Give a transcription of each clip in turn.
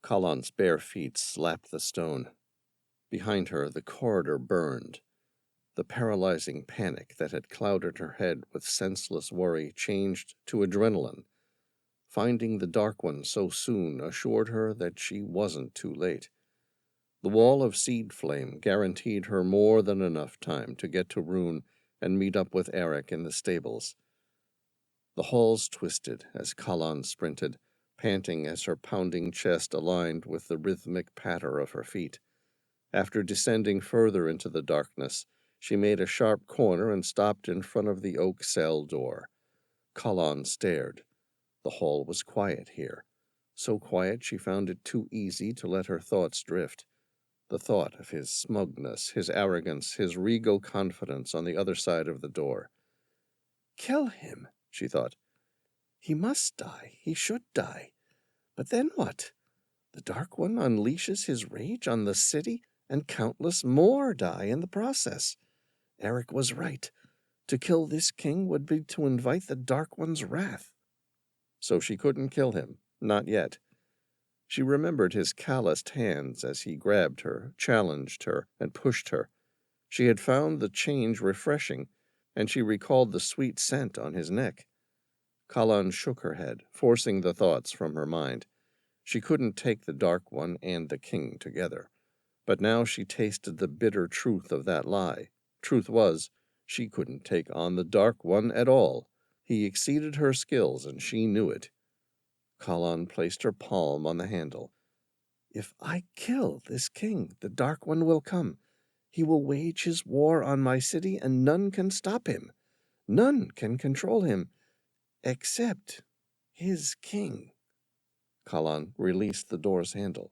Kallan's bare feet slapped the stone. Behind her, the corridor burned. The paralyzing panic that had clouded her head with senseless worry changed to adrenaline. Finding the Dark One so soon assured her that she wasn't too late. The wall of seed flame guaranteed her more than enough time to get to Rune and meet up with Eric in the stables. The halls twisted as Kallan sprinted, panting as her pounding chest aligned with the rhythmic patter of her feet. After descending further into the darkness, she made a sharp corner and stopped in front of the oak cell door. Kallan stared. The hall was quiet here. So quiet she found it too easy to let her thoughts drift. The thought of his smugness, his arrogance, his regal confidence on the other side of the door. Kill him, she thought. He must die. He should die. But then what? The Dark One unleashes his rage on the city, and countless more die in the process. Eric was right. To kill this king would be to invite the Dark One's wrath. So she couldn't kill him, not yet. She remembered his calloused hands as he grabbed her, challenged her, and pushed her. She had found the change refreshing, and she recalled the sweet scent on his neck. Kallan shook her head, forcing the thoughts from her mind. She couldn't take the Dark One and the king together. But now she tasted the bitter truth of that lie. Truth was, she couldn't take on the Dark One at all. He exceeded her skills, and she knew it. Kallan placed her palm on the handle. If I kill this king, the Dark One will come. He will wage his war on my city, and none can stop him. None can control him, except his king. Kallan released the door's handle.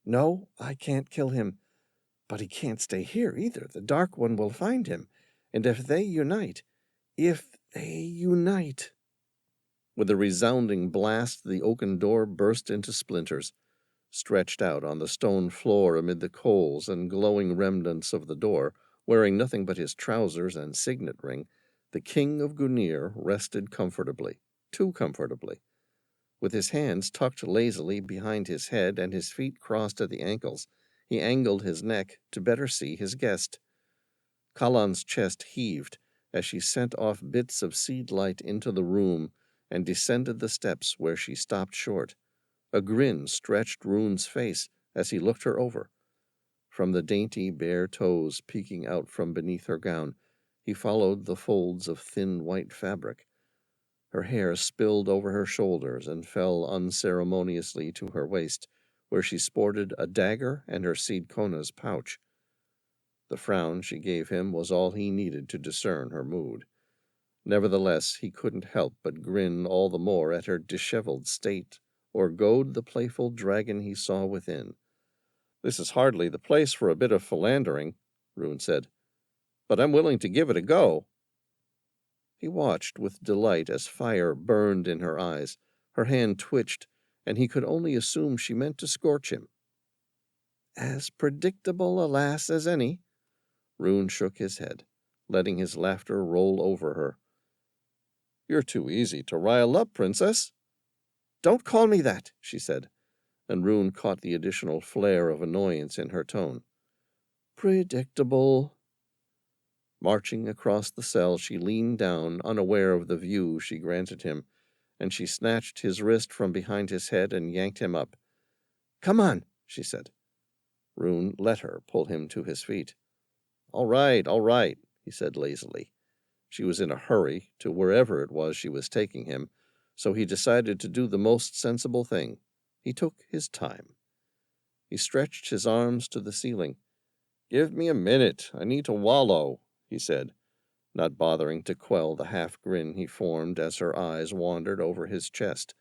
No, I can't kill him. But he can't stay here either. The Dark One will find him. And if they unite... With a resounding blast, the oaken door burst into splinters. Stretched out on the stone floor amid the coals and glowing remnants of the door, wearing nothing but his trousers and signet ring, the king of Gunir rested comfortably, too comfortably. With his hands tucked lazily behind his head and his feet crossed at the ankles, he angled his neck to better see his guest. Kallan's chest heaved as she sent off bits of seed light into the room and descended the steps where she stopped short. A grin stretched Rune's face as he looked her over. From the dainty bare toes peeking out from beneath her gown, he followed the folds of thin white fabric. Her hair spilled over her shoulders and fell unceremoniously to her waist, where she sported a dagger and her seed kona's pouch. The frown she gave him was all he needed to discern her mood. Nevertheless, he couldn't help but grin all the more at her disheveled state, or goad the playful dragon he saw within. This is hardly the place for a bit of philandering, Rune said, but I'm willing to give it a go. He watched with delight as fire burned in her eyes. Her hand twitched, and he could only assume she meant to scorch him. As predictable a lass as any. Rune shook his head, letting his laughter roll over her. You're too easy to rile up, Princess. Don't call me that, she said, and Rune caught the additional flare of annoyance in her tone. Predictable. Marching across the cell, she leaned down, unaware of the view she granted him, and she snatched his wrist from behind his head and yanked him up. Come on, she said. Rune let her pull him to his feet. All right, he said lazily. She was in a hurry to wherever it was she was taking him, so he decided to do the most sensible thing. He took his time. He stretched his arms to the ceiling. Give me a minute. I need to wallow, he said, not bothering to quell the half-grin he formed as her eyes wandered over his chest,